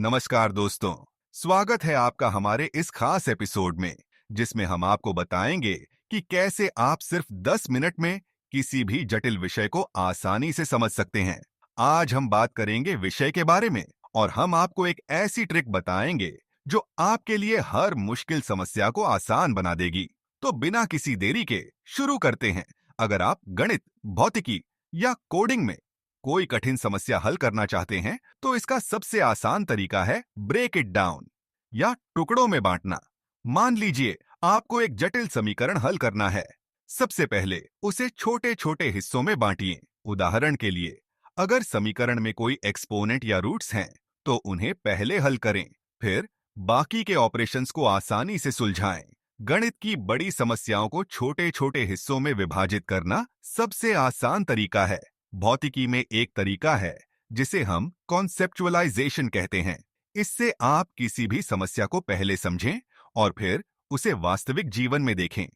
नमस्कार दोस्तों, स्वागत है आपका हमारे इस खास एपिसोड में, जिसमें हम आपको बताएंगे कि कैसे आप सिर्फ 10 मिनट में किसी भी जटिल विषय को आसानी से समझ सकते हैं। आज हम बात करेंगे विषय के बारे में और हम आपको एक ऐसी ट्रिक बताएंगे जो आपके लिए हर मुश्किल समस्या को आसान बना देगी। तो बिना किसी देरी के शुरू करते हैं। अगर आप गणित, भौतिकी या कोडिंग में कोई कठिन समस्या हल करना चाहते हैं, तो इसका सबसे आसान तरीका है ब्रेक इट डाउन या टुकड़ों में बांटना। मान लीजिए आपको एक जटिल समीकरण हल करना है। सबसे पहले उसे छोटे छोटे हिस्सों में बांटिए। उदाहरण के लिए, अगर समीकरण में कोई एक्सपोनेंट या रूट्स हैं, तो उन्हें पहले हल करें, फिर बाकी के ऑपरेशंस को आसानी से सुलझाएं। गणित की बड़ी समस्याओं को छोटे छोटे हिस्सों में विभाजित करना सबसे आसान तरीका है। भौतिकी में एक तरीका है जिसे हम कॉन्सेप्चुअलाइजेशन कहते हैं। इससे आप किसी भी समस्या को पहले समझें और फिर उसे वास्तविक जीवन में देखें।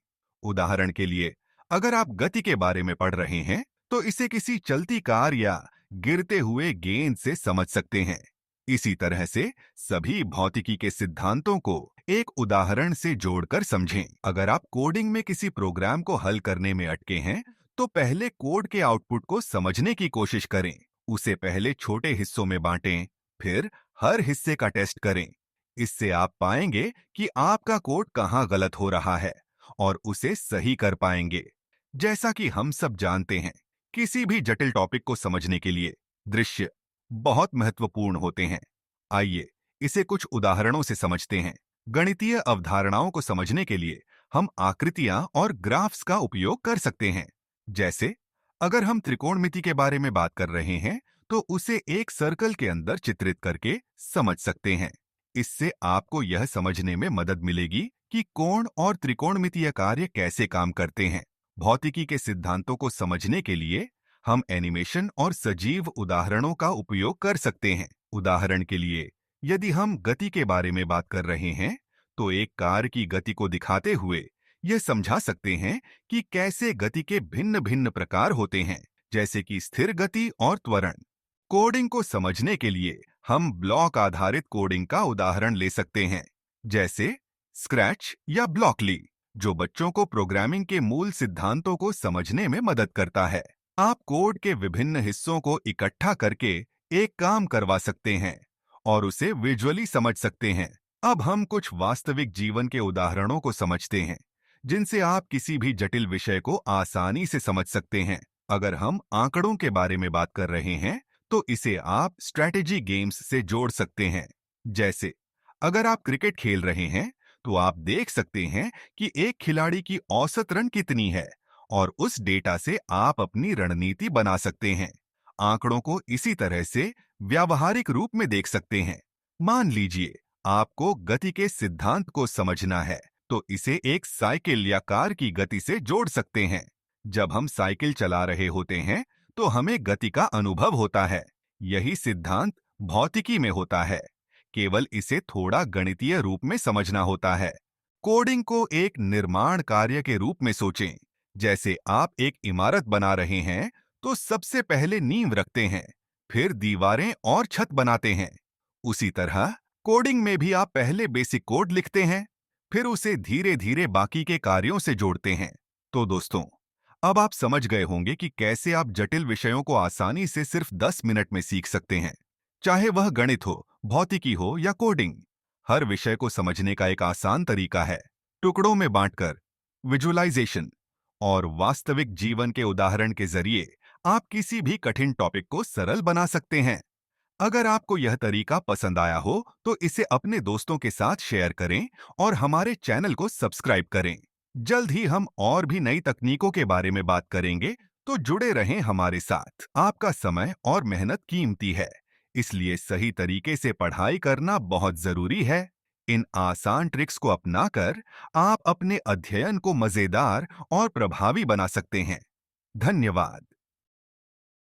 उदाहरण के लिए, अगर आप गति के बारे में पढ़ रहे हैं, तो इसे किसी चलती कार या गिरते हुए गेंद से समझ सकते हैं। इसी तरह से सभी भौतिकी के सिद्धांतों को एक उदाहरण से जोड़कर समझें। अगर आप कोडिंग में किसी प्रोग्राम को हल करने में अटके हैं, तो पहले कोड के आउटपुट को समझने की कोशिश करें। उसे पहले छोटे हिस्सों में बांटें, फिर हर हिस्से का टेस्ट करें। इससे आप पाएंगे कि आपका कोड कहां गलत हो रहा है और उसे सही कर पाएंगे। जैसा कि हम सब जानते हैं, किसी भी जटिल टॉपिक को समझने के लिए दृश्य बहुत महत्वपूर्ण होते हैं। आइए इसे कुछ उदाहरणों से समझते हैं। गणितीय अवधारणाओं को समझने के लिए हम आकृतियां और ग्राफ्स का उपयोग कर सकते हैं। जैसे, अगर हम त्रिकोणमिति के बारे में बात कर रहे हैं, तो उसे एक सर्कल के अंदर चित्रित करके समझ सकते हैं। इससे आपको यह समझने में मदद मिलेगी कि कोण और त्रिकोणमितीय कार्य कैसे काम करते हैं। भौतिकी के सिद्धांतों को समझने के लिए हम एनिमेशन और सजीव उदाहरणों का उपयोग कर सकते हैं। उदाहरण के लिए, यदि हम गति के बारे में बात कर रहे हैं, तो एक कार की गति को दिखाते हुए यह समझा सकते हैं कि कैसे गति के भिन्न भिन्न प्रकार होते हैं, जैसे कि स्थिर गति और त्वरण। कोडिंग को समझने के लिए हम ब्लॉक आधारित कोडिंग का उदाहरण ले सकते हैं, जैसे स्क्रैच या ब्लॉकली, जो बच्चों को प्रोग्रामिंग के मूल सिद्धांतों को समझने में मदद करता है। आप कोड के विभिन्न हिस्सों को इकट्ठा करके एक काम करवा सकते हैं और उसे विजुअली समझ सकते हैं। अब हम कुछ वास्तविक जीवन के उदाहरणों को समझते हैं, जिनसे आप किसी भी जटिल विषय को आसानी से समझ सकते हैं। अगर हम आंकड़ों के बारे में बात कर रहे हैं, तो इसे आप स्ट्रैटेजी गेम्स से जोड़ सकते हैं। जैसे, अगर आप क्रिकेट खेल रहे हैं, तो आप देख सकते हैं कि एक खिलाड़ी की औसत रन कितनी है और उस डेटा से आप अपनी रणनीति बना सकते हैं। आंकड़ों को इसी तरह से व्यावहारिक रूप में देख सकते हैं। मान लीजिए आपको गति के सिद्धांत को समझना है, तो इसे एक साइकिल या कार की गति से जोड़ सकते हैं। जब हम साइकिल चला रहे होते हैं, तो हमें गति का अनुभव होता है। यही सिद्धांत भौतिकी में होता है, केवल इसे थोड़ा गणितीय रूप में समझना होता है। कोडिंग को एक निर्माण कार्य के रूप में सोचें। जैसे आप एक इमारत बना रहे हैं, तो सबसे पहले नींव रखते हैं, फिर दीवारें और छत बनाते हैं। उसी तरह कोडिंग में भी आप पहले बेसिक कोड लिखते हैं, फिर उसे धीरे धीरे बाकी के कार्यों से जोड़ते हैं। तो दोस्तों, अब आप समझ गए होंगे कि कैसे आप जटिल विषयों को आसानी से सिर्फ 10 मिनट में सीख सकते हैं। चाहे वह गणित हो, भौतिकी हो या कोडिंग, हर विषय को समझने का एक आसान तरीका है टुकड़ों में बांटकर। विजुअलाइजेशन और वास्तविक जीवन के उदाहरण के जरिए आप किसी भी कठिन टॉपिक को सरल बना सकते हैं। अगर आपको यह तरीका पसंद आया हो, तो इसे अपने दोस्तों के साथ शेयर करें और हमारे चैनल को सब्सक्राइब करें। जल्द ही हम और भी नई तकनीकों के बारे में बात करेंगे, तो जुड़े रहें हमारे साथ। आपका समय और मेहनत कीमती है, इसलिए सही तरीके से पढ़ाई करना बहुत जरूरी है। इन आसान ट्रिक्स को अपनाकर आप अपने अध्ययन को मजेदार और प्रभावी बना सकते हैं। धन्यवाद।